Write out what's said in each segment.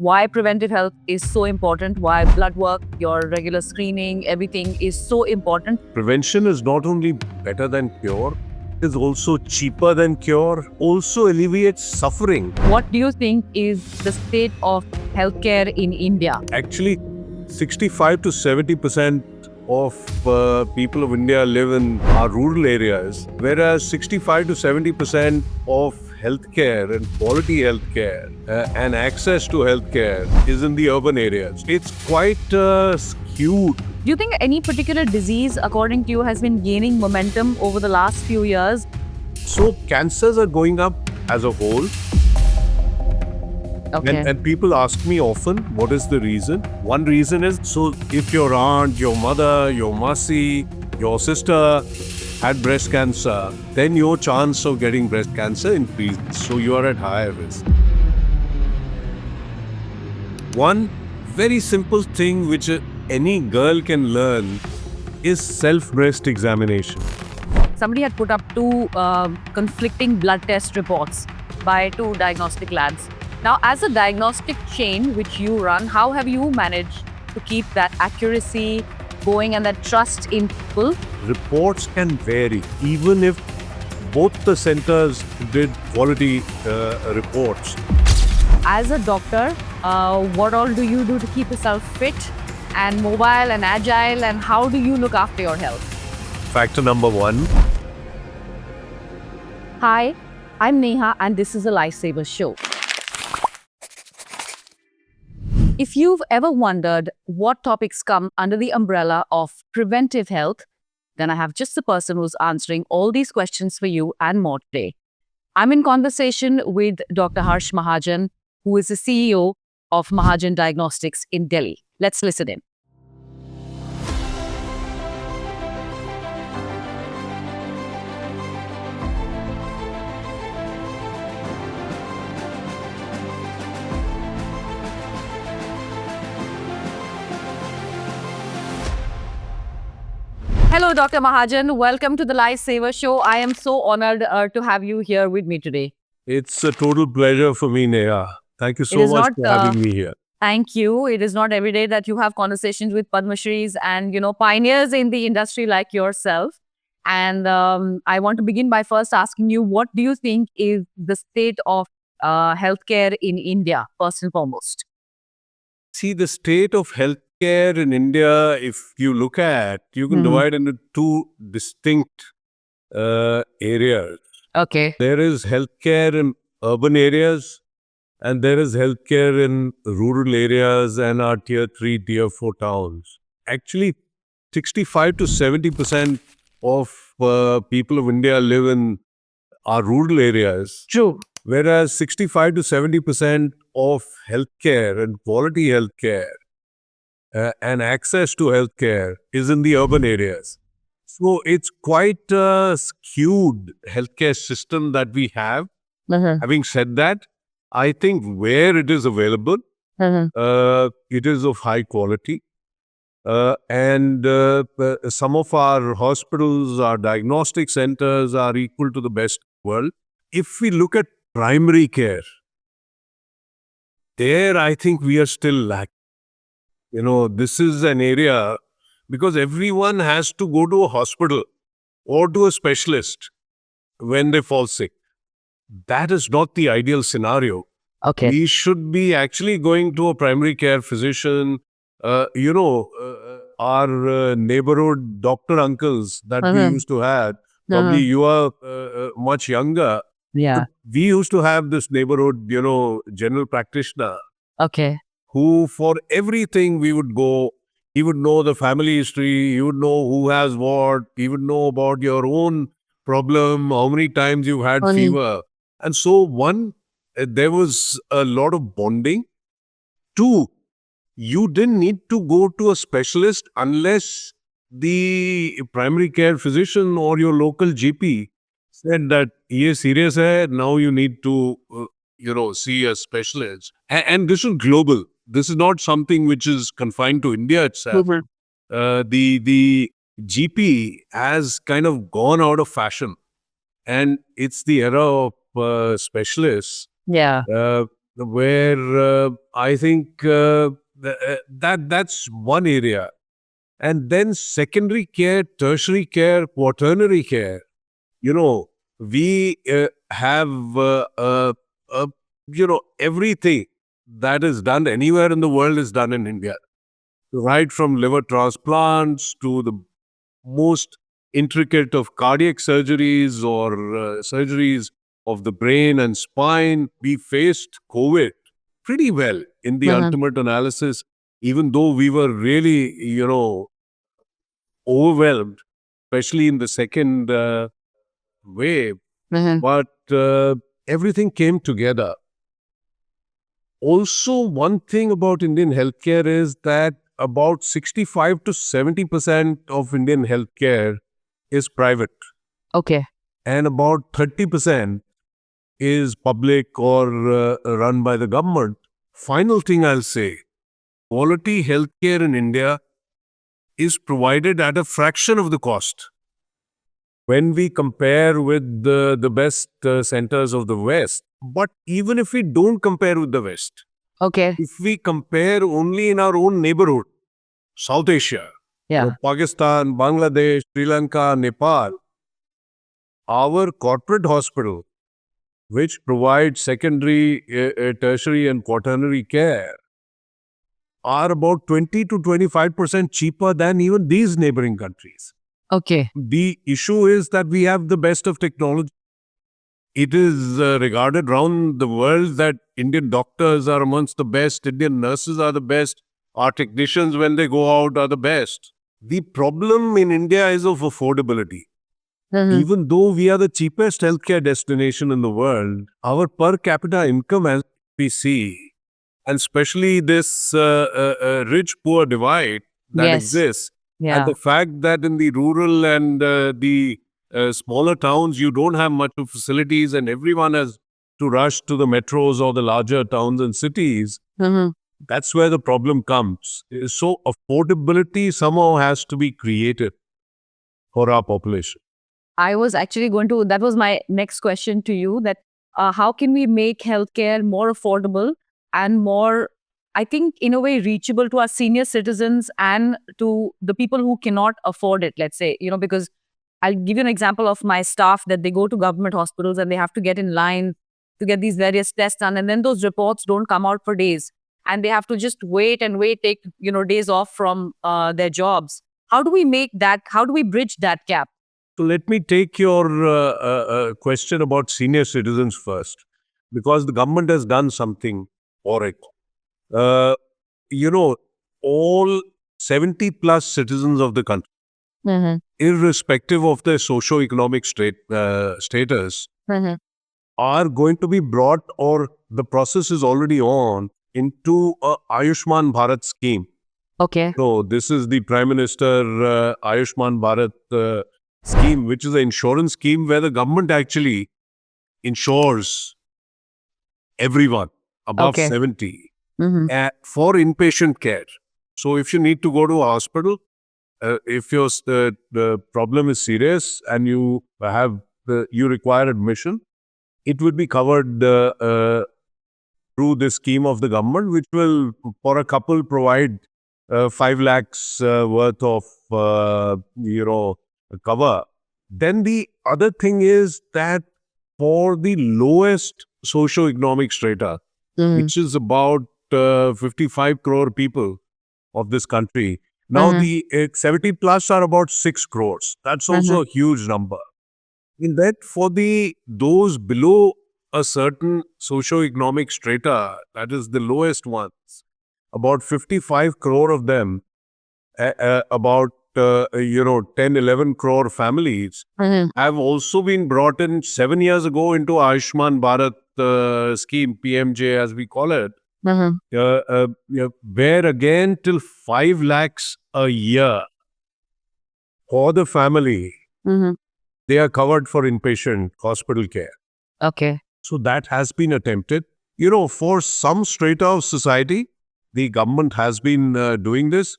why preventive health is so important, why blood work, your regular screening, everything is so important. Prevention is not only better than cure, it is also cheaper than cure, also alleviates suffering. What do you think is the state of healthcare in India? Actually, 65 to 70% of people of India live in our rural areas, whereas 65 to 70% of healthcare and quality healthcare and access to healthcare is in the urban areas. It's quite skewed. Do you think any particular disease, according to you, has been gaining momentum over the last few years? So cancers are going up as a whole. Okay. And people ask me often, what is the reason? One reason is, so if your aunt, your mother, your masi, your sister had breast cancer, then your chance of getting breast cancer increases. So you are at higher risk. One very simple thing which any girl can learn is self-breast examination. Somebody had put up two conflicting blood test reports by two diagnostic labs. Now, as a diagnostic chain which you run, how have you managed to keep that accuracy going and that trust in people? Reports can vary. Even if both the centers did quality reports. As a doctor, what all do you do to keep yourself fit and mobile and agile, and how do you look after your health? Factor number one. Hi, I'm Neha and this is a Lifesaver Show. If you've ever wondered what topics come under the umbrella of preventive health, then I have just the person who's answering all these questions for you and more today. I'm in conversation with Dr. Harsh Mahajan, who is the CEO of Mahajan Diagnostics in Delhi. Let's listen in. Hello, Dr. Mahajan. Welcome to the Lifesaver Show. I am so honored to have you here with me today. It's a total pleasure for me, Neha. Thank you so much for having me here. Thank you. It is not every day that you have conversations with Padma Shris and, pioneers in the industry like yourself. And I want to begin by first asking you, what do you think is the state of healthcare in India, first and foremost? See, the state of healthcare in India, if you look at, you can divide into two distinct areas. Okay. There is healthcare in urban areas, and there is healthcare in rural areas and our tier 3, tier 4 towns. Actually, 65 to 70% of people of India live in our rural areas. True. Whereas 65 to 70% of healthcare and quality healthcare and access to healthcare is in the urban areas. So it's quite a skewed healthcare system that we have. Having said that, I think where it is available, it is of high quality. And some of our hospitals, our diagnostic centers are equal to the best in the world. If we look at primary care, there I think we are still lacking. This is an area because everyone has to go to a hospital or to a specialist when they fall sick. That is not the ideal scenario. Okay. We should be actually going to a primary care physician. Our neighborhood doctor uncles that we used to have, probably you are much younger. Yeah. We used to have this neighborhood, general practitioner. Okay. Who for everything we would go, he would know the family history, he would know who has what, he would know about your own problem, how many times you've had fever. And so there was a lot of bonding. Two, you didn't need to go to a specialist unless the primary care physician or your local GP said that ye serious hai, now you need to see a specialist. And this is global. This is not something which is confined to India itself. The GP has kind of gone out of fashion, and it's the era of specialists. Yeah. where I think that's one area. And then secondary care, tertiary care, quaternary care. You know, we have, everything that is done anywhere in the world is done in India. Right from liver transplants to the most intricate of cardiac surgeries or surgeries of the brain and spine. We faced COVID pretty well in the Mhm. ultimate analysis, even though we were really, overwhelmed, especially in the second wave. Mhm. But everything came together. Also, one thing about Indian healthcare is that about 65 to 70% of Indian healthcare is private, Okay. and about 30% is public or run by the government. Final thing I'll say, quality healthcare in India is provided at a fraction of the cost. When we compare with the best centers of the West, but even if we don't compare with the West, Okay. if we compare only in our own neighborhood, South Asia, Yeah. Pakistan, Bangladesh, Sri Lanka, Nepal, our corporate hospital, which provide secondary, tertiary, and quaternary care, are about 20 to 25% cheaper than even these neighboring countries. Okay. The issue is that we have the best of technology. It is regarded around the world that Indian doctors are amongst the best, Indian nurses are the best, our technicians, when they go out, are the best. The problem in India is of affordability. Mhm. Even though we are the cheapest healthcare destination in the world, our per capita income, as we see, and especially this rich poor divide that Yes. exists, and Yeah. the fact that in the rural and the smaller towns you don't have much of facilities and everyone has to rush to the metros or the larger towns and cities, Mhm. that's where the problem comes. So affordability somehow has to be created for our population. I was actually going to, that was my next question to you, that how can we make healthcare more affordable and more, I think, in a way, reachable to our senior citizens and to the people who cannot afford it, let's say, because I'll give you an example of my staff that they go to government hospitals and they have to get in line to get these various tests done. And then those reports don't come out for days. And they have to just wait and wait, take, days off from their jobs. How do we make that? How do we bridge that gap? So let me take your question about senior citizens first, because the government has done something for it. Uh, you know, all 70 plus citizens of the country, Mm-hmm. irrespective of their socio-economic status, Mm-hmm. are going to be brought, or the process is already on, into a Ayushman Bharat scheme. Okay. So this is the Prime Minister Ayushman Bharat scheme, which is an insurance scheme where the government actually insures everyone above Okay. 70 Mm-hmm. for inpatient care. So if you need to go to a hospital, if the problem is serious and you you require admission, it would be covered through this scheme of the government, which will, for a couple, provide 5 lakhs worth of, cover. Then the other thing is that for the lowest socio-economic strata, Mm-hmm. which is about 55 crore people of this country, now Mm-hmm. the 70 plus are about 6 crores. That's Mm-hmm. also a huge number. In that, for those below a certain socio-economic strata, that is the lowest ones, about 55 crore of them, about 10, 11 crore families Mm-hmm. have also been brought in 7 years ago into Ayushman Bharat scheme, PMJ as we call it, Mm-hmm. where again till 5 lakhs a year for the family, Mm-hmm. they are covered for inpatient hospital care. Okay. So that has been attempted. For some strata of society, the government has been doing this.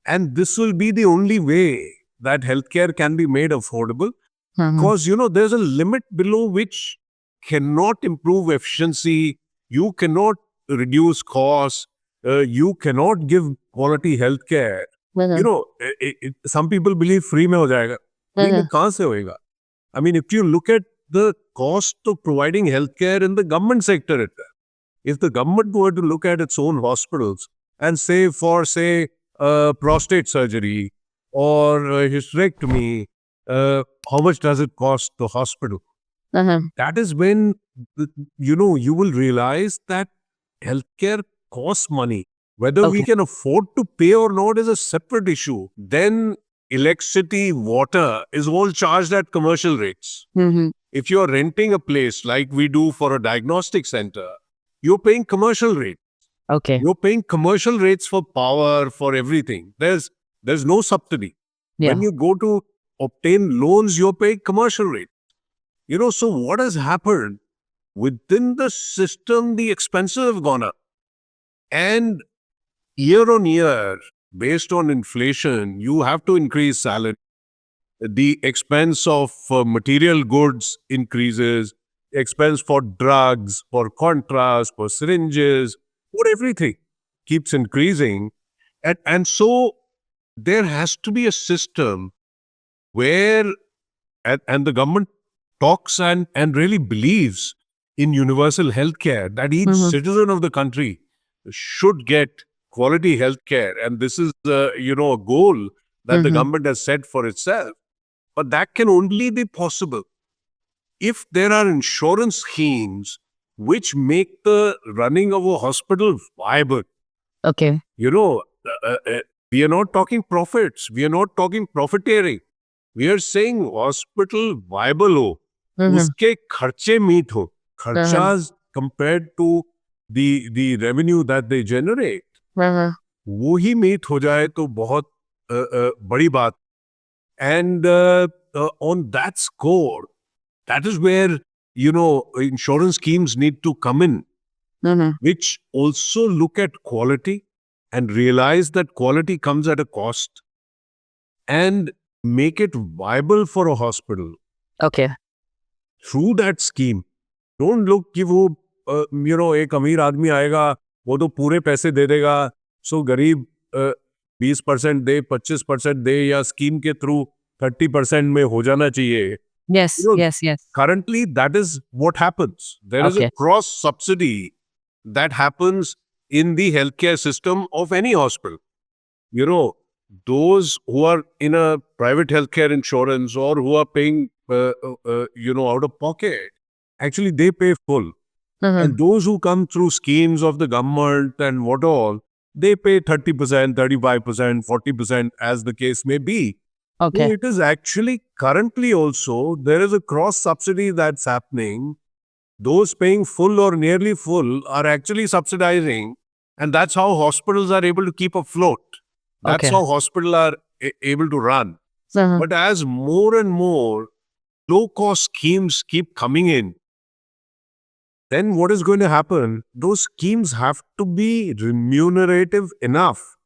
And this will be the only way that healthcare can be made affordable. Mm-hmm. Because, there's a limit below which cannot improve efficiency you cannot reduce costs. You cannot give quality healthcare. You know, some people believe free में हो जाएगा. Free में कहाँ से होएगा? I mean, if you look at the cost of providing healthcare in the government sector itself, if the government were to look at its own hospitals and say for, say, prostate surgery or hysterectomy, how much does it cost the hospital? That is when, you will realize that healthcare costs money. Whether we Okay. can afford to pay or not is a separate issue. Then electricity, water is all charged at commercial rates. If you're renting a place like we do for a diagnostic center, you're paying commercial rate. Okay. You're paying commercial rates for power, for everything. There's no subsidy. Yeah. When you go to obtain loans, you're paying commercial rate. So what has happened? Within the system, the expenses have gone up. And year on year, based on inflation, you have to increase salary. The expense of material goods increases, expense for drugs, for contrast, for syringes, for everything keeps increasing. And so there has to be a system where, and the government talks and really believes in universal healthcare, that each citizen of the country should get quality healthcare. And this is, a goal that the government has set for itself. But that can only be possible if there are insurance schemes which make the running of a hospital viable. Okay. We are not talking profits. We are not talking profiteering. We are saying hospital viable ho. Uske kharche meet ho. Kharchas compared to the revenue that they generate. वो ही meet हो जाए तो बहुत बड़ी बात. And on that score, that is where, insurance schemes need to come in, which also look at quality and realize that quality comes at a cost and make it viable for a hospital. Okay. Through that scheme. Don't look कि वो, एक अमीर आदमी आएगा, वो तो पूरे पैसे दे देगा, so गरीब 20% दे, 25% दे, या स्कीम के थ्रू 30% में हो जाना चाहिए. Yes. Yes. Yes. Currently, that is what happens. There is a Okay. cross subsidy that happens in the healthcare system of any hospital. Those who are in a private healthcare insurance or who are paying, out of pocket, actually they pay full. And those who come through schemes of the government and what all, they pay 30%, 35%, 40%, as the case may be. Okay. So it is actually currently also, there is a cross subsidy that's happening. Those paying full or nearly full are actually subsidizing, and that's how hospitals are able to keep afloat. That's Okay. how hospitals are able to run. But as more and more low-cost schemes keep coming in, then what is going to happen? Those schemes have to be remunerative enough.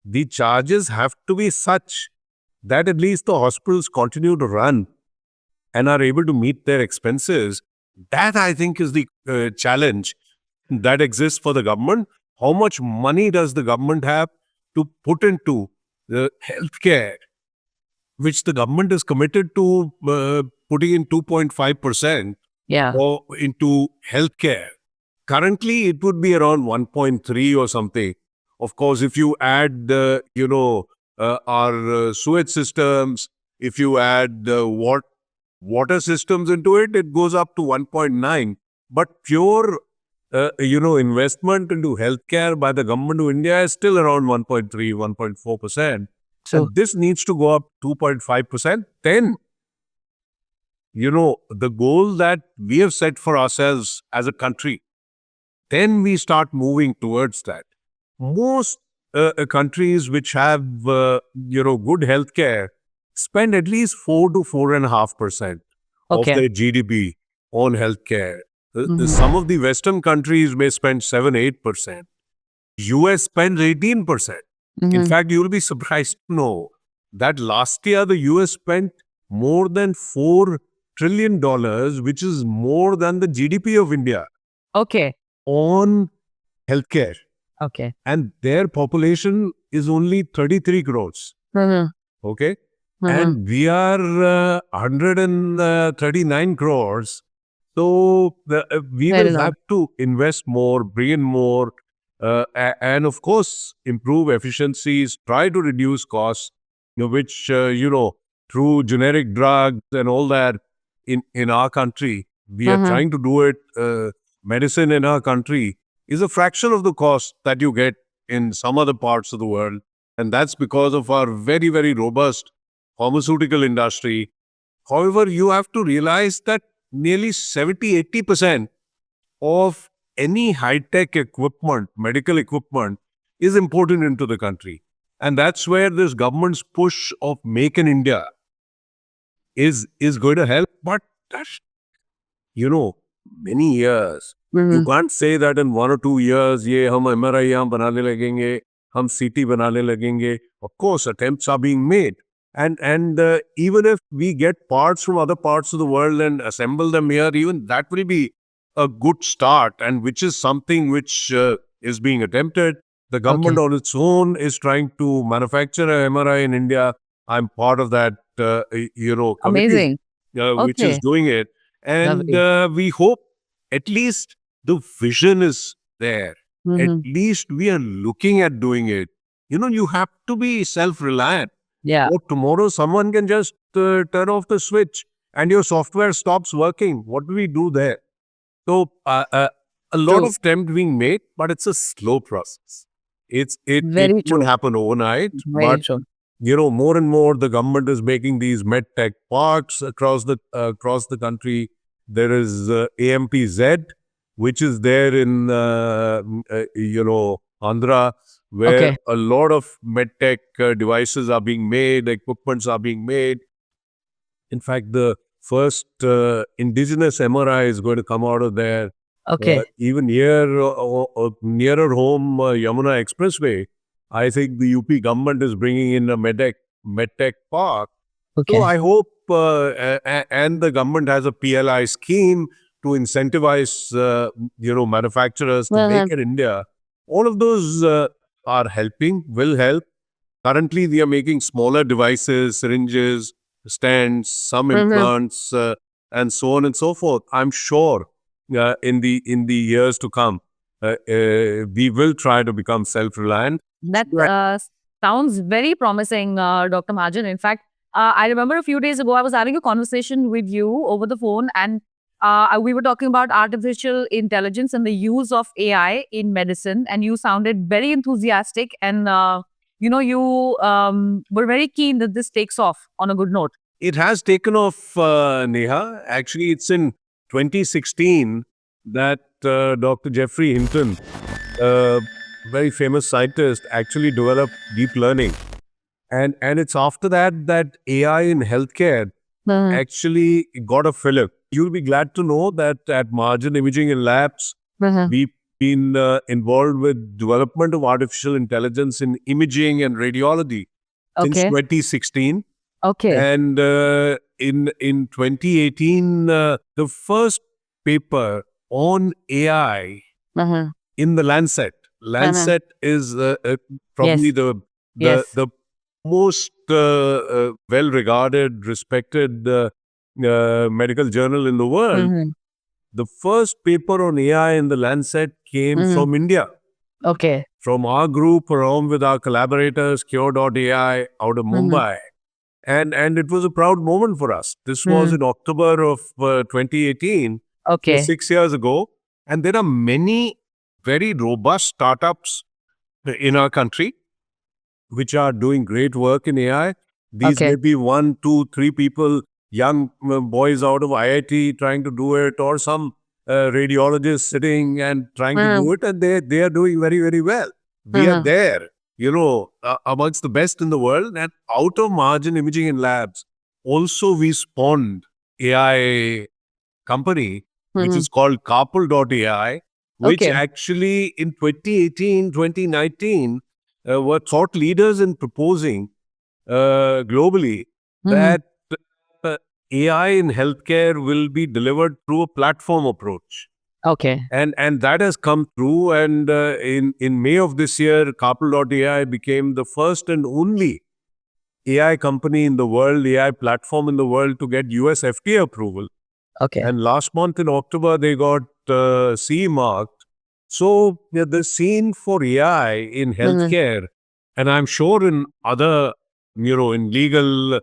The charges have to be such that at least the hospitals continue to run and are able to meet their expenses. That, I think, is the challenge that exists for the government. How much money does the government have to put into the healthcare, which the government is committed to putting in 2.5% Yeah. or into healthcare. Currently, it would be around 1.3 or something. Of course, if you add, our sewage systems, if you add water systems into it, it goes up to 1.9. But pure, investment into healthcare by the government of India is still around 1.3, 1.4%. So And this needs to go up 2.5%. Then, the goal that we have set for ourselves as a country, then we start moving towards that. Most countries which have, good healthcare spend at least 4 to 4.5% Okay. of their GDP on healthcare. Some of the Western countries may spend 7-8%. US spends 18%. In fact, you will be surprised to know that last year the US spent more than $4 trillion, which is more than the GDP of India. Okay. on healthcare. Okay. And their population is only 33 crores. Mhm. Okay. Mhm. And we are 139 crores. So we Very will low. have to invest more, bring in more, and of course, improve efficiencies, try to reduce costs, which, through generic drugs and all that in our country, we are Mhm. trying to do it. Medicine in our country is a fraction of the cost that you get in some other parts of the world. And that's because of our very, very robust pharmaceutical industry. However, you have to realize that nearly 70-80% of any high-tech equipment, medical equipment, is imported into the country. And that's where this government's push of Make in India is going to help. But that's, many years. You Mhm. can't say that in 1 or 2 years, ये हम MRI यहाँ बनाने लगेंगे, हम CT बनाने लगेंगे. Of course, attempts are being made. And even if we get parts from other parts of the world and assemble them here, even that will be a good start, and which is something which is being attempted. The government Okay. on its own is trying to manufacture an MRI in India. I'm part of that, committee Amazing. which is Okay. doing it. And Lovely. we hope at least the vision is there. At Mhm. least we are looking at doing it. You have to be self-reliant. Yeah. Or tomorrow someone can just turn off the switch and your software stops working. What do we do there? So a lot True. of attempt being made, but it's a slow process. It Very won't true. happen overnight, Very but true. more and more the government is making these med tech parks across the country. There is AMPZ, which is there in Andhra, where Okay. a lot of med tech devices are being made, equipments are being made. In fact, the first indigenous MRI is going to come out of there. Okay. Even here, nearer home, Yamuna Expressway, I think the UP government is bringing in a medtech park. So Okay. I hope, and the government has a PLI scheme to incentivize, manufacturers to make Mhm. in India. All of those are helping, will help. Currently, we are making smaller devices, syringes, stents, some Mhm. implants, and so on and so forth. I'm sure in the years to come, we will try to become self-reliant. That Right. sounds very promising, Dr. Mahajan. In fact, I remember a few days ago, I was having a conversation with you over the phone, and we were talking about artificial intelligence and the use of AI in medicine. And you sounded very enthusiastic, and you were very keen that this takes off on a good note. It has taken off, Neha. Actually, it's in 2016 that Dr. Jeffrey Hinton, a very famous scientist, actually developed deep learning. And it's after that AI in healthcare Mhm. actually got a fillip. You'll be glad to know that at Margin Imaging and Labs, Mhm. we've been involved with development of artificial intelligence in imaging and radiology since Okay. 2016. Okay. And in 2018, the first paper on AI Mhm. in the Lancet. Mhm. Lancet is probably Yes. Yes. the most well-regarded, respected medical journal in the world. Mhm. The first paper on AI in the Lancet came Mhm. from India, Okay. from our group, along with our collaborators, Cure.ai, out of Mhm. Mumbai. And it was a proud moment for us. This was Mhm. in October of 2018, so Okay. 6 years ago. And there are many very robust startups in our country which are doing great work in AI. These may Okay. be 1, 2, 3 people, young boys out of IIT trying to do it, or some radiologists sitting and trying to Mhm. do it, and they are doing very, very well. We are Mhm. there, amongst the best in the world. And out of Margin Imaging and Labs, also we spawned AI company, which Mhm. is called Carpal.ai, which Okay. actually in 2018, 2019 were thought leaders in proposing globally Mhm. that uh, AI in healthcare will be delivered through a platform approach. Okay. And that has come through. And in May of this year, Carpal.ai became the first and only AI company in the world, AI platform in the world to get US FDA approval. Okay. And last month in October, they got CE marked. So the scene for AI in healthcare, and I'm sure in other, in legal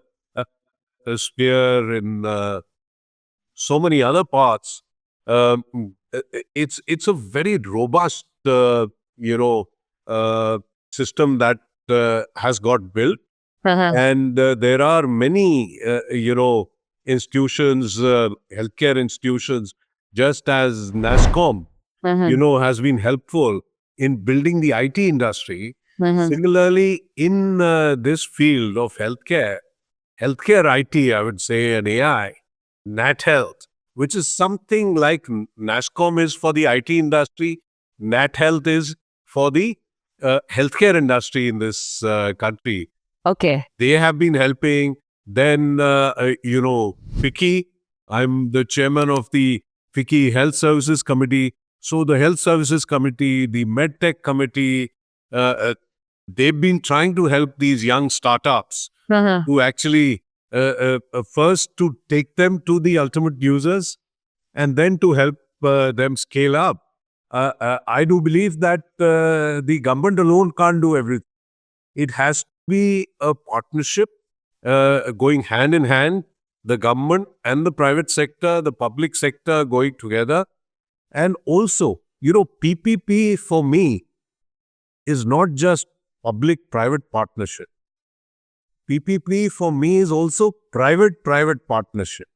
sphere, in so many other parts, um, it's a very robust, system that has got built. And there are many, institutions, healthcare institutions, just as NASCOM, has been helpful in building the IT industry. Similarly, in this field of healthcare IT, I would say, and AI, Nat Health, which is something like NASCOM is for the IT industry, Nat Health is for the healthcare industry in this country. Okay. They have been helping. Then, FICCI, I'm the chairman of the FICCI Health Services Committee. So the Health Services Committee, the MedTech Committee, they've been trying to help these young startups to actually first to take them to the ultimate users and then to help them scale up. I do believe that the government alone can't do everything. It has to be a partnership going hand in hand, the government and the private sector, the public sector going together. And also, PPP for me is not just public-private partnership. PPP for me is also private-private partnership.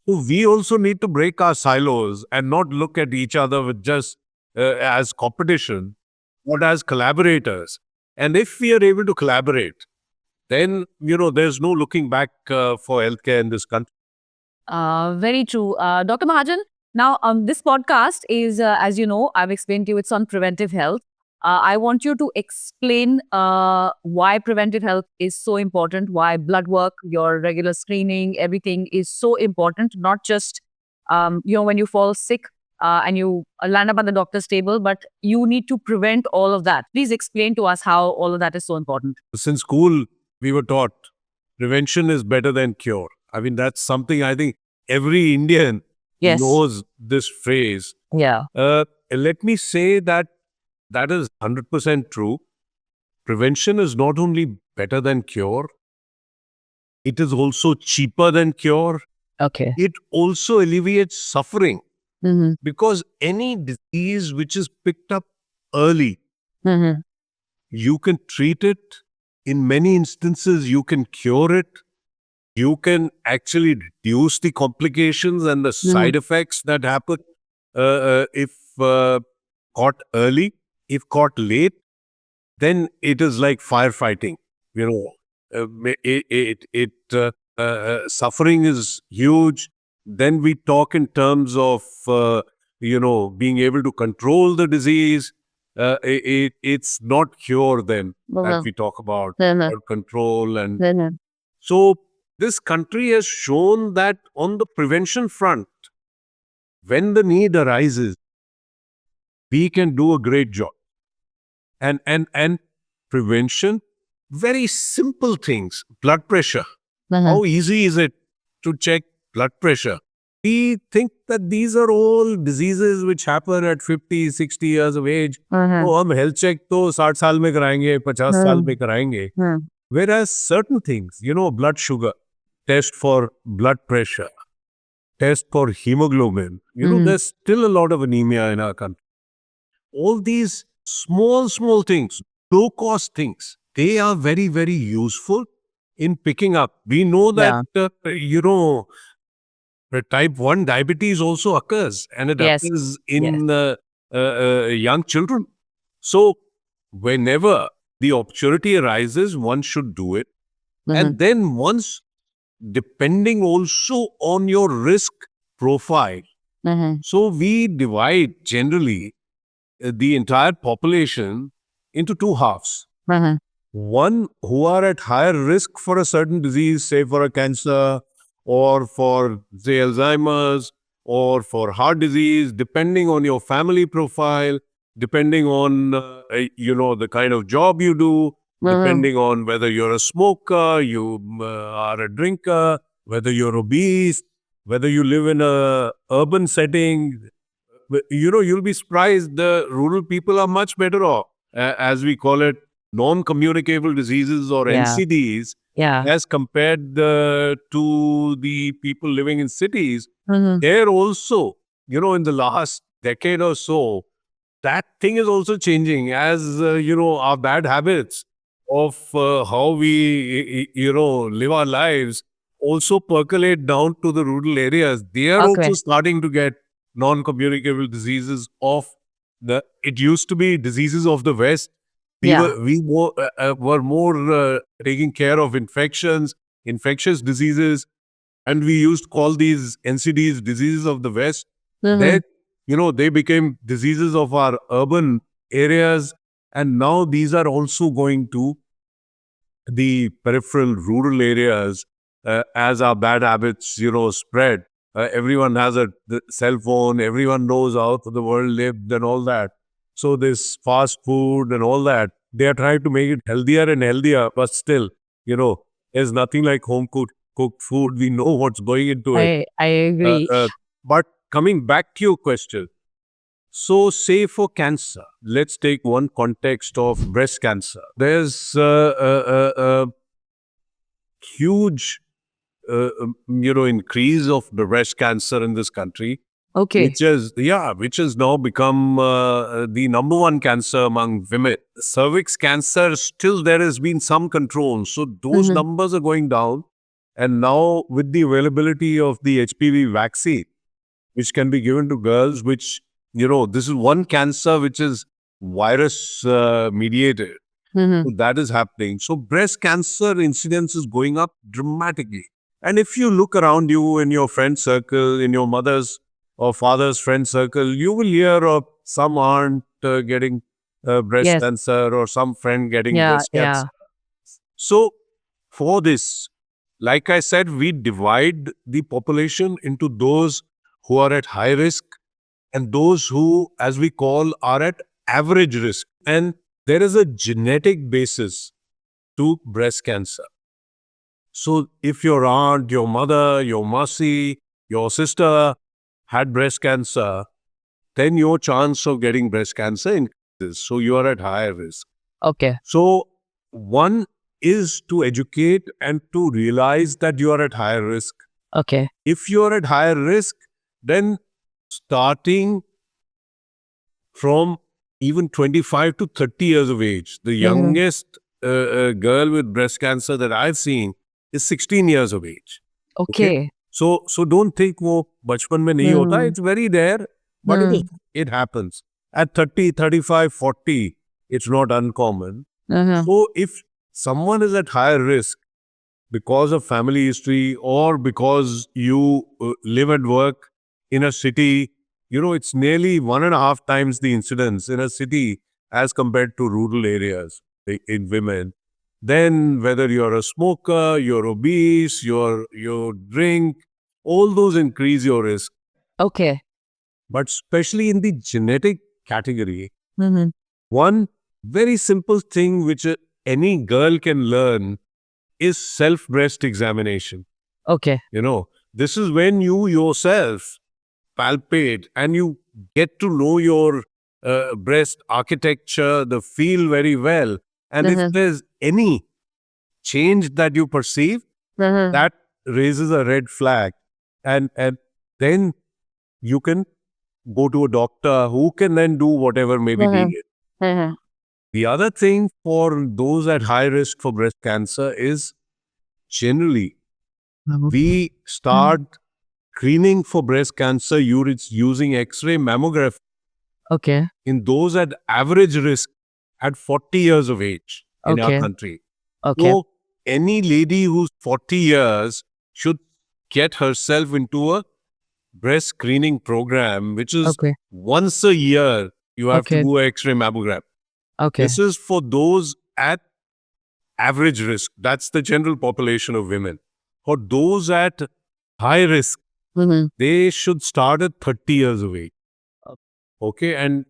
So we also need to break our silos and not look at each other with just as competition, but as collaborators. And if we are able to collaborate, then, there's no looking back for healthcare in this country. Very true. Dr. Mahajan, now this podcast is, as you know, I've explained to you, it's on preventive health. I want you to explain why preventive health is so important, why blood work, your regular screening, everything is so important, not just, when you fall sick and you land up on the doctor's table, but you need to prevent all of that. Please explain to us how all of that is so important. Since school, we were taught prevention is better than cure. I mean, that's something I think every Indian knows this phrase. Yeah. Let me say that is 100% true. Prevention is not only better than cure, it is also cheaper than cure. Okay. It also alleviates suffering because any disease which is picked up early, you can treat it. In many instances, you can cure it. You can actually reduce the complications and the side effects that happen if caught early. If caught late, then it is like firefighting. Suffering is huge. Then we talk in terms of, being able to control the disease. It's not cure then that we talk about, or control. And so this country has shown that on the prevention front, when the need arises, we can do a great job. And prevention, very simple things. Blood pressure. How easy is it to check blood pressure? We think that these are all diseases which happen at 50, 60 years of age. Oh, hum health check to 60 saal mein karayenge, 50 saal mein karayenge. Whereas certain things, blood sugar, test for blood pressure, test for hemoglobin. There's still a lot of anemia in our country. All these small things, low-cost things, they are very, very useful in picking up. We know that, type 1 diabetes also occurs, and it occurs in young children. So whenever the opportunity arises, one should do it. And then once, depending also on your risk profile. So we divide generally the entire population into two halves. One who are at higher risk for a certain disease, say for a cancer or for, say, Alzheimer's or for heart disease, depending on your family profile, depending on the kind of job you do, depending on whether you're a smoker, you are a drinker, whether you're obese, whether you live in a urban setting. You'll be surprised. The rural people are much better off, as we call it, non-communicable diseases or Yeah. NCDs, Yeah. as compared to the people living in cities. Mhm. They're also, in the last decade or so, that thing is also changing as, our bad habits of how we, live our lives also percolate down to the rural areas. They are also Okay. starting to get non-communicable diseases it used to be diseases of the West. Yeah. Were more taking care of infectious diseases, and we used to call these NCDs diseases of the West. Then, they became diseases of our urban areas, and now these are also going to the peripheral rural areas as our bad habits, spread. Everyone has the cell phone. Everyone knows how the world lived and all that. So this fast food and all that, they are trying to make it healthier and healthier, but still, there's nothing like home cooked food. We know what's going into it. I Uh, agree. uh, but coming back to your question, so say for cancer, let's take one context of breast cancer. There's huge, increase of the breast cancer in this country, Okay. which has now become the number one cancer among women. Cervix cancer, still there has been some control, so those numbers are going down. And now with the availability of the HPV vaccine, which can be given to girls, which, this is one cancer which is virus mediated. Mhm. So that is happening. So breast cancer incidence is going up dramatically. And if you look around you in your friend circle, in your mother's or father's friend circle, you will hear of some aunt getting breast Yes. cancer or some friend getting Yeah. breast Yeah. cancer. So for this, like I said, we divide the population into those who are at high risk and those who, as we call, are at average risk. And there is a genetic basis to breast cancer. So if your aunt, your mother, your masi, your sister had breast cancer, then your chance of getting breast cancer increases. So you are at higher risk. Okay. So one is to educate and to realize that you are at higher risk. Okay. If you are at higher risk, then starting from even 25 to 30 years of age, the youngest girl with breast cancer that I've seen is 16 years of age. Okay. So don't think wo bachpan mein nahi hota. It's very rare, but it happens. At 30, 35, 40, it's not uncommon. So if someone is at higher risk because of family history or because you live and work in a city, it's nearly 1.5 times the incidence in a city as compared to rural areas in women. Then whether you're a smoker, you're obese, you drink, all those increase your risk. Okay. But especially in the genetic category, Mhm. one very simple thing which any girl can learn is self-breast examination. Okay. This is when you yourself palpate and you get to know your breast architecture, the feel very well. And if there's any change that you perceive, that raises a red flag. And then you can go to a doctor who can then do whatever may be needed. The other thing for those at high risk for breast cancer is generally we start screening for breast cancer using X-ray mammography Okay. in those at average risk at 40 years of age in our Okay. country. Okay. So any lady who's 40 years should get herself into a breast screening program, which is Okay. once a year you have to Okay. do an X-ray mammogram. Okay. This is for those at average risk. That's the general population of women. For those at high risk, they should start at 30 years of age. Okay, and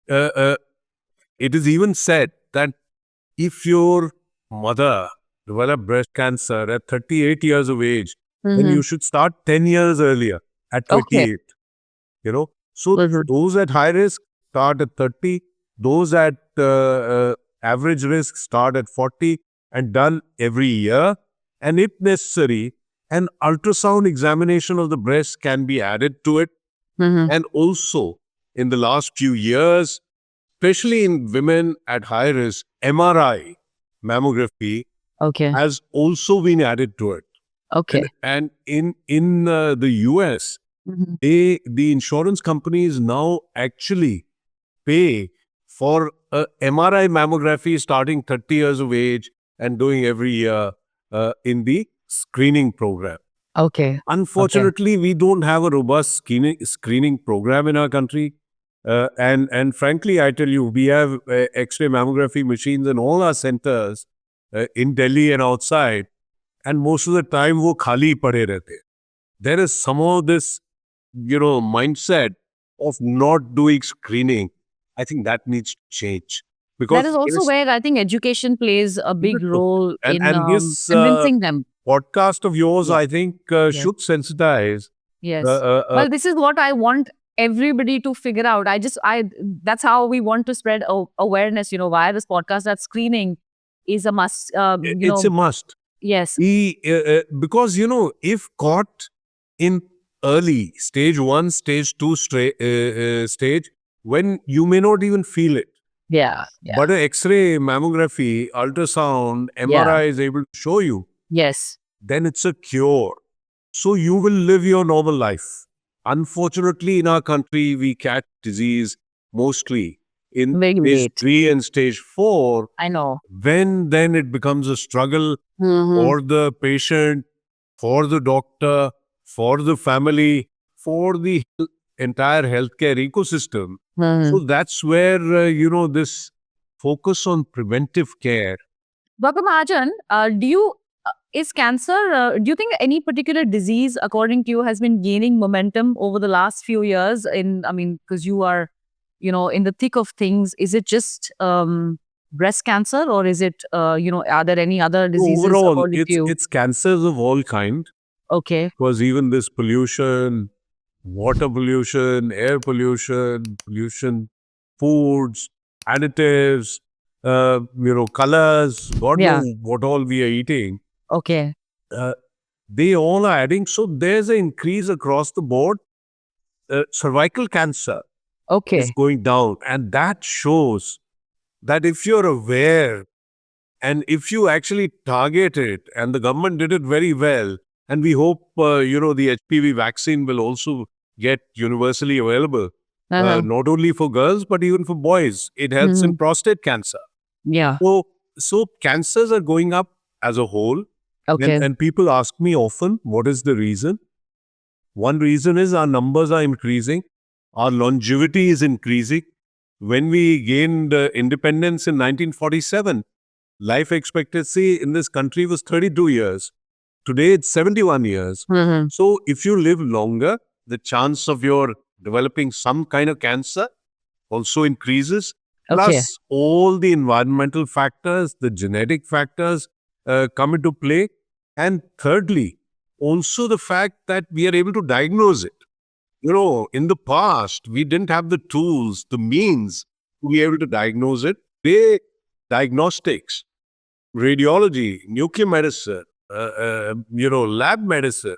it is even said that if your mother developed breast cancer at 38 years of age, then you should start 10 years earlier at Okay. 28. So those at high risk start at 30, those at average risk start at 40, and done every year. And if necessary, an ultrasound examination of the breast can be added to it. And also, in the last few years, especially in women at high risk, MRI mammography Okay. has also been added to it. Okay. And in the US, the insurance companies now actually pay for a MRI mammography starting 30 years of age and doing every year in the screening program. Okay. Unfortunately, we don't have a robust screening program in our country. And frankly, I tell you, we have X-ray mammography machines in all our centers in Delhi and outside. And most of the time, wo khali pade rehte. There is somehow this, mindset of not doing screening. I think that needs to change. Because That is also where I think education plays a big role in and this convincing them. podcast of yours, Yes. I think, should sensitize. Yes. Well, This is what I want everybody to figure out. That's how we want to spread awareness, via this podcast, that screening is a must. It's a must. Yes. Because, if caught in early stage 1, stage 2 stage, when you may not even feel it. Yeah. But an X-ray, mammography, ultrasound, MRI is able to show you. Yes. Then it's a cure. So you will live your normal life. Unfortunately, in our country, we catch disease mostly in Very stage late. 3 and stage 4. I know. When then it becomes a struggle for the patient, for the doctor, for the family, for the entire healthcare ecosystem. So that's where, this focus on preventive care. Dr. Mahajan, is cancer, do you think any particular disease, according to you, has been gaining momentum over the last few years? Because you are, in the thick of things, is it just breast cancer, or is it, are there any other diseases Overall, according to you? it's cancers of all kind. Okay. Because even this pollution, water pollution, air pollution, foods, additives, colors, God knows what all we are eating. Okay. They all are adding. So there's an increase across the board. Cervical cancer is going down. And that shows that if you're aware and if you actually target it, and the government did it very well, and we hope, the HPV vaccine will also get universally available, not only for girls, but even for boys. It helps in prostate cancer. Yeah. So cancers are going up as a whole. Okay. And people ask me often, what is the reason? One reason is our numbers are increasing. Our longevity is increasing. When we gained independence in 1947, life expectancy in this country was 32 years. Today, it's 71 years. So if you live longer, the chance of your developing some kind of cancer also increases. Plus, all the environmental factors, the genetic factors come into play. And thirdly, also the fact that we are able to diagnose it. In the past, we didn't have the tools, the means to be able to diagnose it. Diagnostics, radiology, nuclear medicine, lab medicine,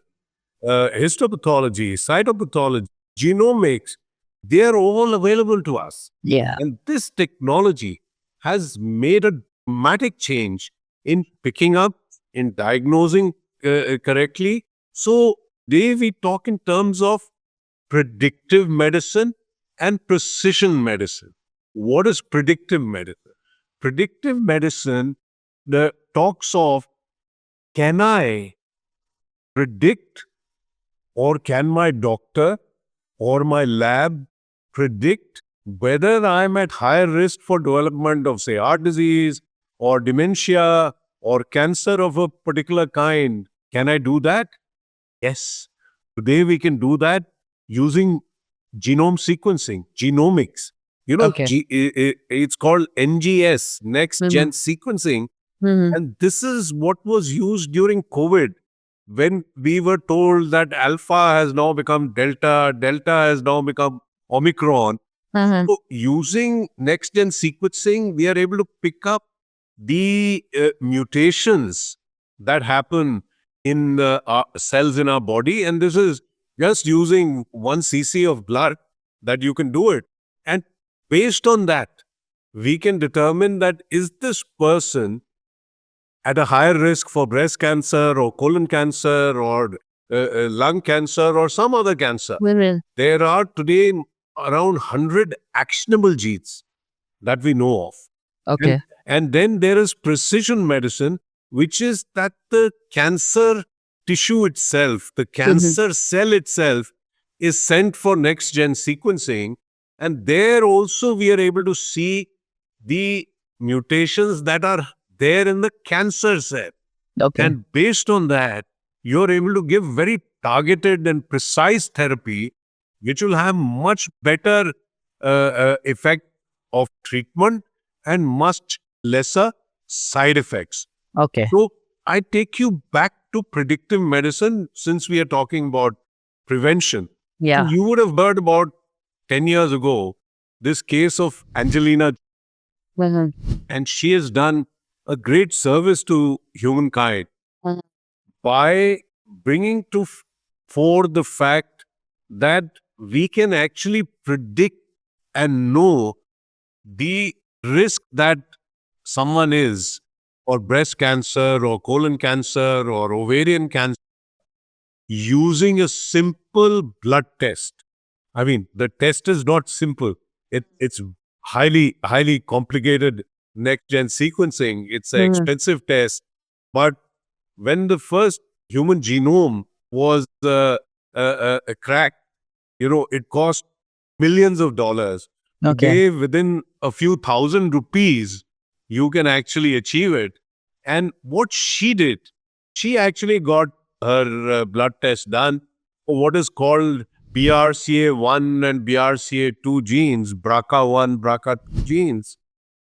histopathology, cytopathology, genomics, they are all available to us. Yeah. And this technology has made a dramatic change in picking up, in diagnosing correctly. So today we talk in terms of predictive medicine and precision medicine. What is predictive medicine? Predictive medicine talks of, can I predict, or can my doctor or my lab predict whether I'm at higher risk for development of, say, heart disease or dementia or cancer of a particular kind? Can I do that? Yes. Today we can do that using genome sequencing, genomics. Okay. It's called NGS, Next Gen Sequencing. And this is what was used during COVID when we were told that Alpha has now become Delta, Delta has now become Omicron. So using next gen sequencing, we are able to pick up the mutations that happen in our cells in our body. And this is just using 1 cc of blood that you can do it. And based on that, we can determine that is this person at a higher risk for breast cancer or colon cancer or lung cancer or some other cancer. There are today around 100 actionable genes that we know of. Okay. And then there is precision medicine, which is that the cancer tissue itself, the cancer cell itself is sent for next gen sequencing. And there also we are able to see the mutations that are there in the cancer cell. Okay. And based on that, you're able to give very targeted and precise therapy, which will have much better effect of treatment and much lesser side effects. Okay. So I take you back to predictive medicine since we are talking about prevention. Yeah. You would have heard about 10 years ago this case of Angelina, and she has done a great service to humankind by bringing to fore the fact that we can actually predict and know the risk that someone is for breast cancer or colon cancer or ovarian cancer using a simple blood test. I mean, the test is not simple. It's highly complicated next-gen sequencing. It's an expensive test. But when the first human genome was cracked, it cost millions of dollars. Okay. Today, within a few thousand rupees, you can actually achieve it. And what she did, she actually got her blood test done for what is called BRCA1 and BRCA2 genes, BRCA1, BRCA2 genes.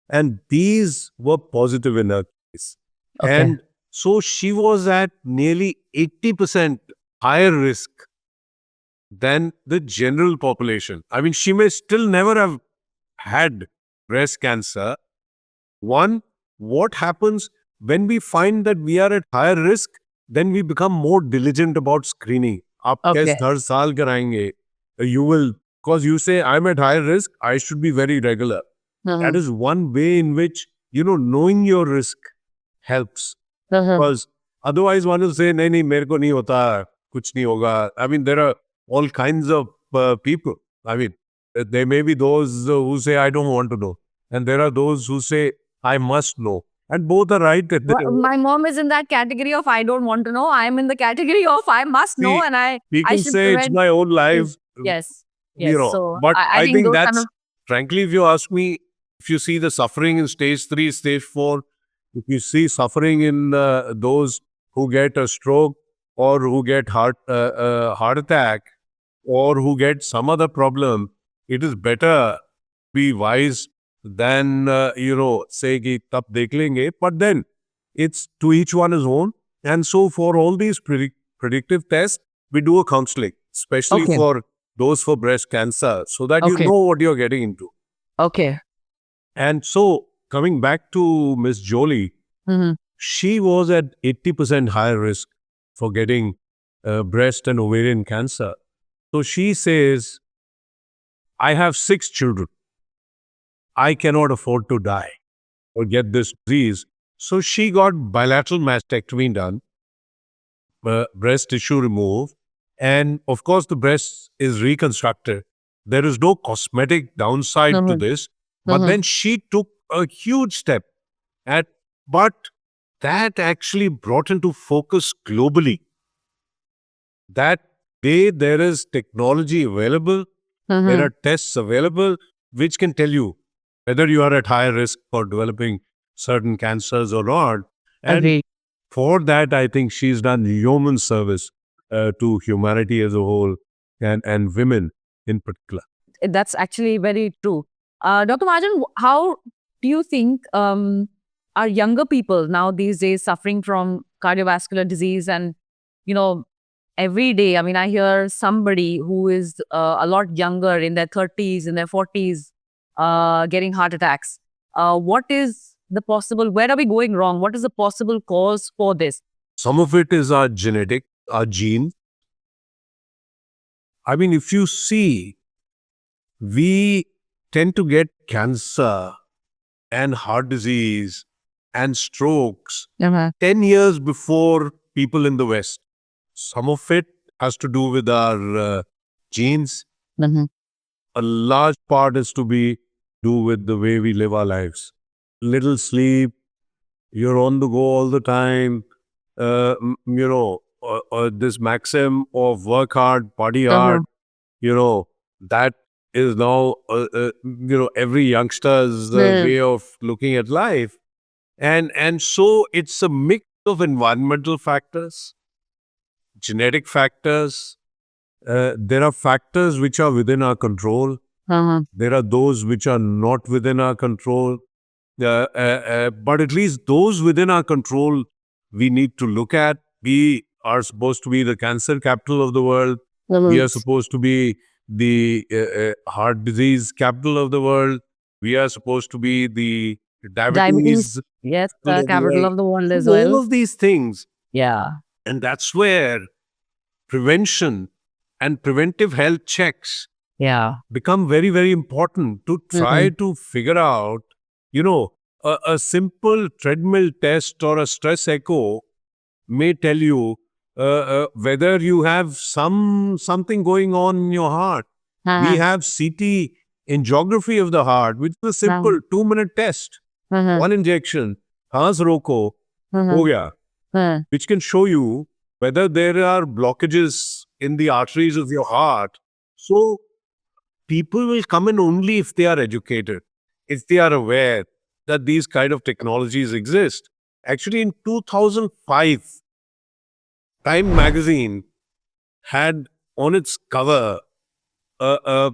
And these were positive in her case. Okay. And so she was at nearly 80% higher risk than the general population. I mean, she may still never have had breast cancer. One, what happens when we find that we are at higher risk, then we become more diligent about screening. आप Okay. Test हर साल कराएंगे. You will, because you say, I'm at higher risk, I should be very regular. That is one way in which, knowing your risk helps. Because otherwise one will say, nahi, mere ko nahi hota, kuch nahi hoga. I mean, there are all kinds of people. I mean, there may be those who say, I don't want to know. And there are those who say, I must know. And both are right. My mom is in that category of I don't want to know. I'm in the category of I must know, and we I can should say it's prevent. my own life. Yes. Yes. So but I I think those that's, kind of, frankly, if you ask me, if you see the suffering in stage 3, stage 4, if you see suffering in those who get a stroke or who get heart attack or who get some other problem, it is better be wise than, say, ki tab dekh lenge. But then it's to each one his own. And so for all these predictive tests, we do a counseling, especially Okay. for those for breast cancer, so that you Okay. know what you're getting into. Okay. And so coming back to Miss Jolie, she was at 80% higher risk for getting breast and ovarian cancer. So she says, I have 6 children. I cannot afford to die or get this disease. So she got bilateral mastectomy done, breast tissue removed, and of course the breast is reconstructed. There is no cosmetic downside to this, but then she took a huge step. But that actually brought into focus globally that there is technology available, there are tests available which can tell you whether you are at higher risk for developing certain cancers or not. And Agree. for that, I think she's done yeoman service to humanity as a whole, and women in particular. That's actually very true. Dr. Mahajan, how do you think are younger people now these days suffering from cardiovascular disease? And, every day, I mean, I hear somebody who is a lot younger, in their 30s, in their 40s, getting heart attacks. What is the possible, where are we going wrong? What is the possible cause for this? Some of it is our genetic, our gene. I mean, if you see, we tend to get cancer and heart disease and strokes 10 years before people in the West. Some of it has to do with our genes. A large part is to do with the way we live our lives. Little sleep, you're on the go all the time. This maxim of work hard, party hard, that is now, every youngster's way of looking at life. And so it's a mix of environmental factors, genetic factors. There are factors which are within our control. There are those which are not within our control. But at least those within our control, we need to look at. We are supposed to be the cancer capital of the world. We are supposed to be the heart disease capital of the world. We are supposed to be the diabetes. Yes, the capital of the world as All well. of these things. Yeah. And that's where prevention and preventive health checks become very, very important to try to figure out, a simple treadmill test or a stress echo may tell you whether you have something going on in your heart. We have CT angiography of the heart, which is a simple 2-minute test. One injection, Hans Roko, ho gaya, which can show you whether there are blockages in the arteries of your heart. So people will come in only if they are educated, if they are aware that these kind of technologies exist. Actually, in 2005, Time magazine had on its cover a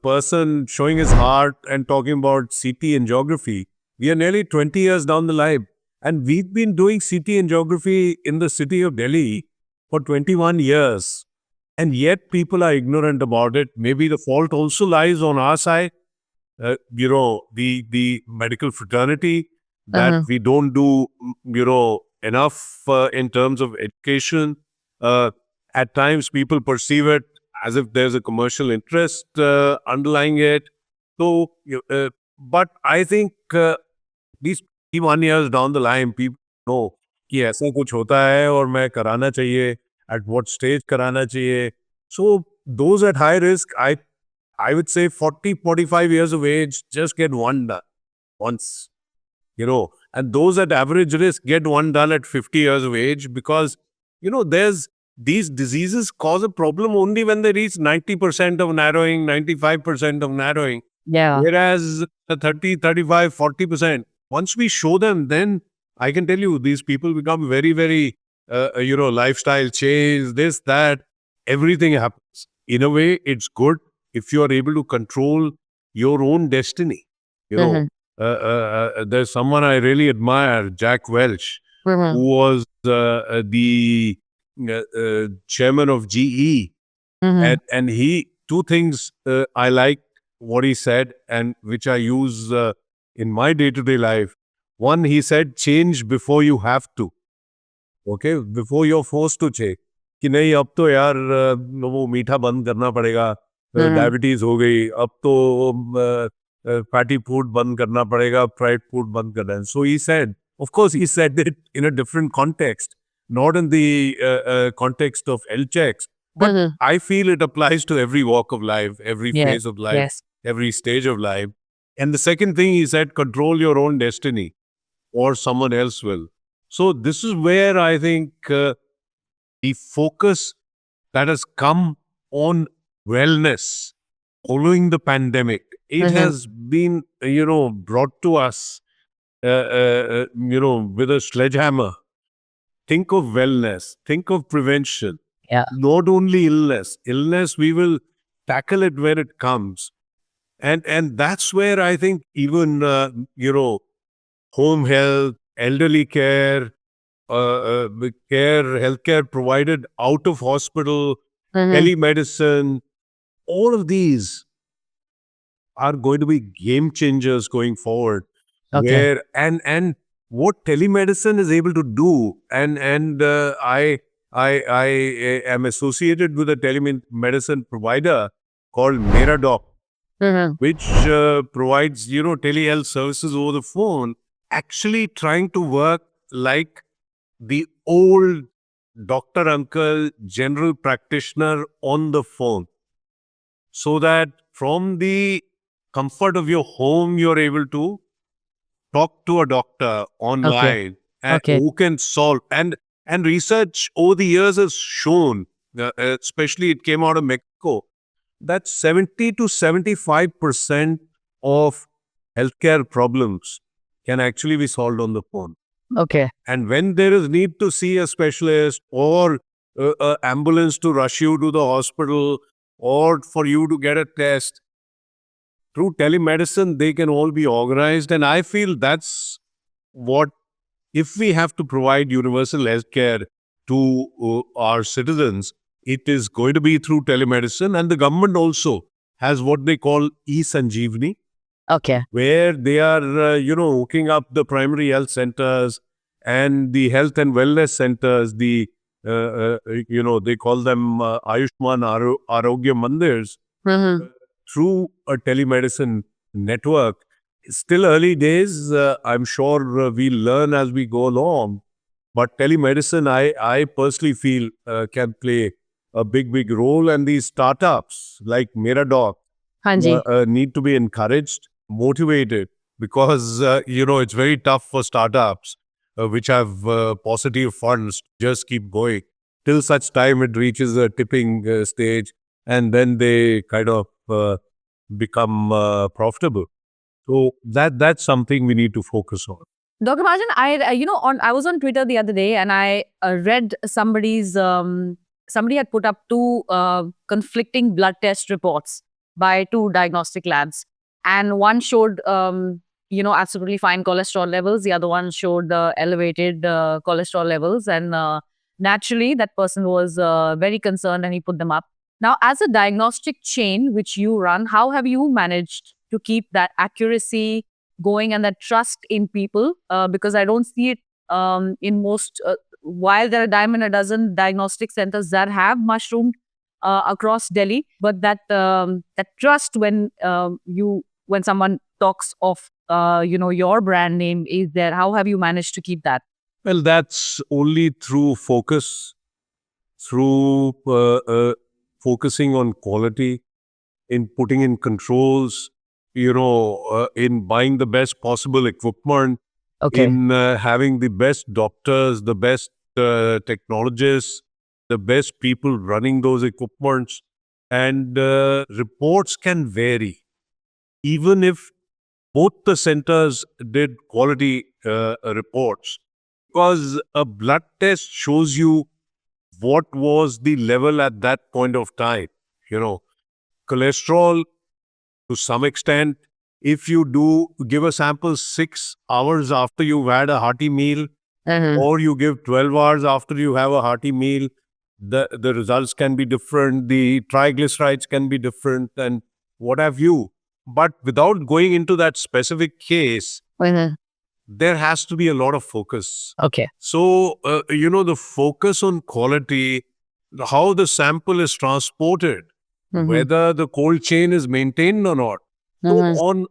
person showing his heart and talking about CT angiography. We are nearly 20 years down the line, and we've been doing CT angiography in the city of Delhi for 21 years. And yet people are ignorant about it. Maybe the fault also lies on our side. The medical fraternity, that we don't do, enough in terms of education. At times people perceive it as if there's a commercial interest underlying it. So, but I think these 21 years down the line, people know कि ऐसा कुछ होता है और मैं कराना चाहिए, at what stage कराना चाहिए. So those at high risk, I would say 40, 45 years of age, just get one done once, and those at average risk get one done at 50 years of age, because, there's these diseases cause a problem only when they reach 90% of narrowing, 95% of narrowing. Whereas 30, 35, 40%, once we show them, then I can tell you these people become very, very, lifestyle change, this, that, everything happens. In a way, it's good if you are able to control your own destiny. There's someone I really admire, Jack Welch, who was the chairman of GE. And he, two things I like what he said, and which I use in my day-to-day life. One, he said, change before you have to. Okay, before you're forced to change. कि नहीं अब तो यार वो मीठा बंद करना पड़ेगा, डायबिटीज हो गई, अब तो fatty food बंद करना पड़ेगा, fried food बंद करना है. So he said, of course he said it in a different context, not in the context of health checks, but I feel it applies to every walk of life, every phase of life, every stage of life. And the second thing he said, control your own destiny or someone else will. So this is where I think the focus that has come on wellness following the pandemic, it has been, brought to us, with a sledgehammer. Think of wellness, think of prevention, Yeah. Not only illness, we will tackle it when it comes. And that's where I think even, home health, elderly care, healthcare provided out of hospital, telemedicine, all of these are going to be game changers going forward. Okay. Where and what telemedicine is able to do, and I am associated with a telemedicine provider called Meradoc, which provides telehealth services over the phone, actually trying to work like the old doctor uncle general practitioner on the phone, so that from the comfort of your home you're able to talk to a doctor Okay. online Okay. who can solve. And research over the years has shown, especially it came out of Mexico, that 70 to 75% of healthcare problems can actually be solved on the phone. Okay. And when there is need to see a specialist or a ambulance to rush you to the hospital or for you to get a test, through telemedicine, they can all be organized. And I feel that's what, if we have to provide universal healthcare to our citizens, it is going to be through telemedicine. And the government also has what they call e-Sanjeevani, Okay. where they are, hooking up the primary health centers and the health and wellness centers, they call them Ayushman Arogya Mandirs, through a telemedicine network. Still early days. I'm sure we'll learn as we go along. But telemedicine, I personally feel can play a big role. And these startups like Meradoc Hanji. need to be encouraged, motivated, because, it's very tough for startups which have positive funds just keep going till such time it reaches a tipping stage, and then they kind of become profitable. So that's something we need to focus on. Dr. Majan, I was on Twitter the other day and I read somebody had put up two conflicting blood test reports by two diagnostic labs, and one showed absolutely fine cholesterol levels, the other one showed elevated cholesterol levels, and naturally that person was very concerned and he put them up. Now, as a diagnostic chain which you run, how have you managed to keep that accuracy going and that trust in people? Because I don't see it in most, while there are dime a dozen diagnostic centers that have mushroomed across Delhi, but that trust when someone talks of your brand name is there. How have you managed to keep that? Well, that's only through focus, through focusing on quality, in putting in controls, in buying the best possible equipment, Okay. in having the best doctors, the best technologists, the best people running those equipments. And reports can vary. Even if both the centers did quality reports, because a blood test shows you what was the level at that point of time. Cholesterol, to some extent, if you do give a sample 6 hours after you've had a hearty meal, or you give 12 hours after you have a hearty meal, the results can be different, the triglycerides can be different, and what have you. But without going into that specific case, there has to be a lot of focus. Okay. So, the focus on quality, how the sample is transported, whether the cold chain is maintained or not. So on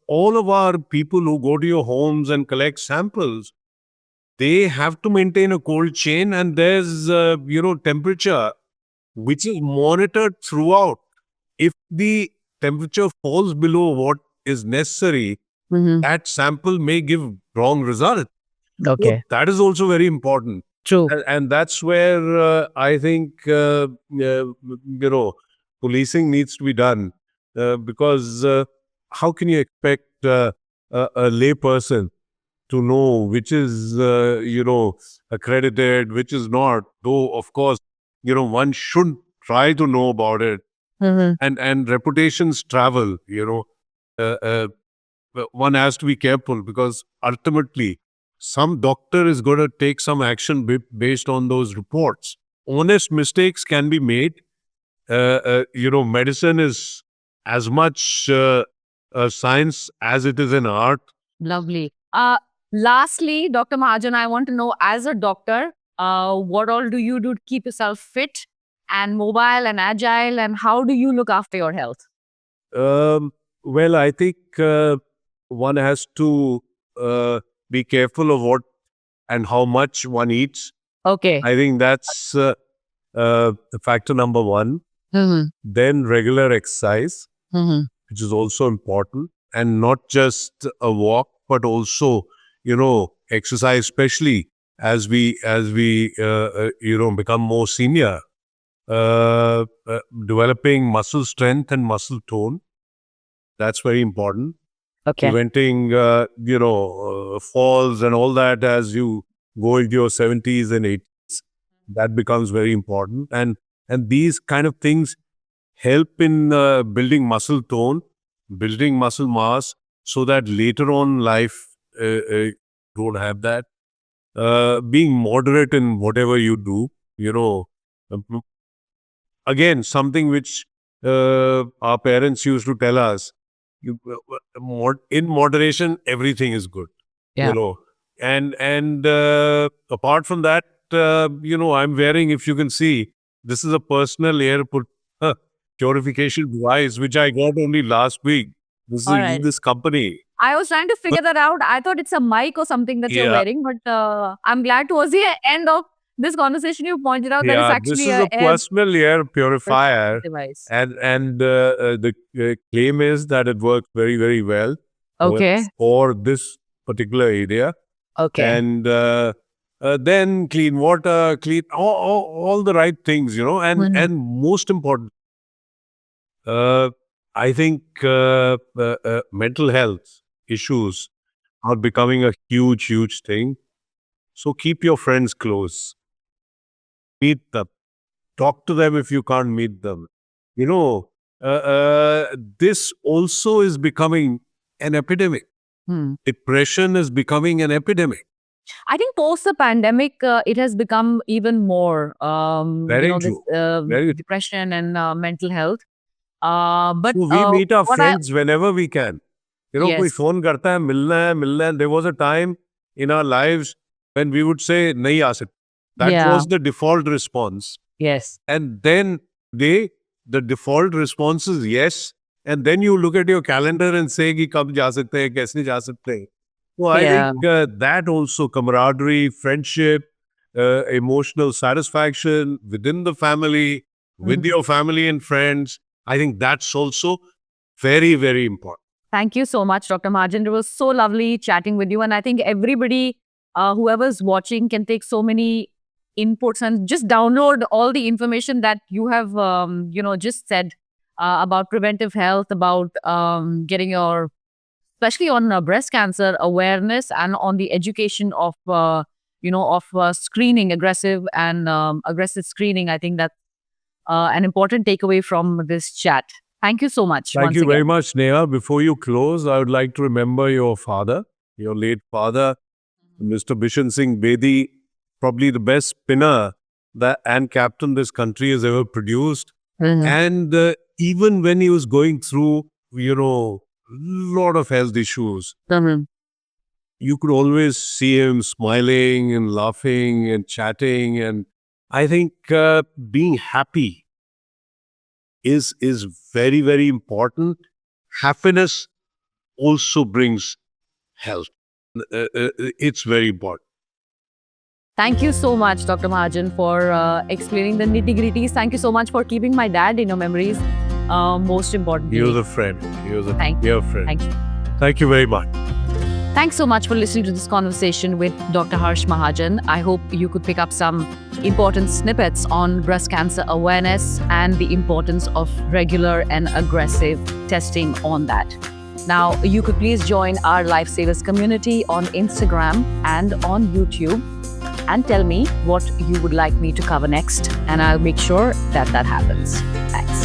all of our people who go to your homes and collect samples, they have to maintain a cold chain, and there's, temperature, which is monitored throughout. If the temperature falls below what is necessary, that sample may give wrong result. Okay. So that is also very important. True. And that's where I think, policing needs to be done. Because how can you expect a lay person to know which is, accredited, which is not? Though, of course, one should try to know about it. And reputations travel, one has to be careful, because ultimately some doctor is going to take some action based on those reports. Honest mistakes can be made. Medicine is as much science as it is an art. Lovely. Lastly, Dr. Mahajan, I want to know, as a doctor, what all do you do to keep yourself fit and mobile and agile, and how do you look after your health? Well, I think one has to be careful of what and how much one eats. Okay. I think that's factor number one. Mm-hmm. Then regular exercise, Mm-hmm. which is also important, and not just a walk, but also, exercise, especially as we become more senior, developing muscle strength and muscle tone. That's very important. Okay. Preventing, falls and all that as you go into your 70s and 80s. That becomes very important. And these kind of things help in building muscle tone, building muscle mass, so that later on life don't have that. Being moderate in whatever you do, again, something which our parents used to tell us, in moderation, everything is good. Yeah. And apart from that, I'm wearing, if you can see, this is a personal air purification device, which I got only last week. This is All right. this company. I was trying to figure that out. I thought it's a mic or something that you're Yeah. wearing, but I'm glad towards the end of this conversation you pointed out that it's actually this is a personal air purifier, device. and the claim is that it works very, very well Okay. for this particular area. Okay. And then clean water, clean all the right things, and most important, I think mental health issues are becoming a huge, huge thing. So keep your friends close. Meet them. Talk to them if you can't meet them. This also is becoming an epidemic. Depression is becoming an epidemic. I think post the pandemic, it has become even more, Very true. Very true. depression and mental health. But So we meet our what friends whenever we can. Yes. कोई phone करता है, मिलना है. There was a time in our lives when we would say, नहीं आ सकते. That Yeah. was the default response. Yes. And then the default response is yes. And then you look at your calendar and say कि कब जा सकते हैं, कैसे जा सकते हैं. So I Yeah. think that also, camaraderie, friendship, emotional satisfaction within the family, with your family and friends, I think that's also very, very important. Thank you so much, Dr. Mahajan. It was so lovely chatting with you. And I think everybody, whoever's watching, can take so many inputs and just download all the information that you have, just said about preventive health, about getting your, especially on breast cancer awareness, and on the education of, screening, aggressive screening. I think that's an important takeaway from this chat. Thank you so much. Thank once you very again. much, Neha. Before you close, I would like to remember your father, your late father, Mr. Bishan Singh Bedi, probably the best spinner and captain this country has ever produced. And even when he was going through, lot of health issues, you could always see him smiling and laughing and chatting. And I think being happy is very, very important. Happiness also brings health. It's very important. Thank you so much, Dr. Mahajan, for explaining the nitty-gritties. Thank you so much for keeping my dad in your memories. Most importantly. He was a friend. He was a dear friend. Thank you. Thank you very much. Thanks so much for listening to this conversation with Dr. Harsh Mahajan. I hope you could pick up some important snippets on breast cancer awareness and the importance of regular and aggressive testing on that. Now, you could please join our Lifesavers community on Instagram and on YouTube. and tell me what you would like me to cover next, and I'll make sure that that happens. Thanks.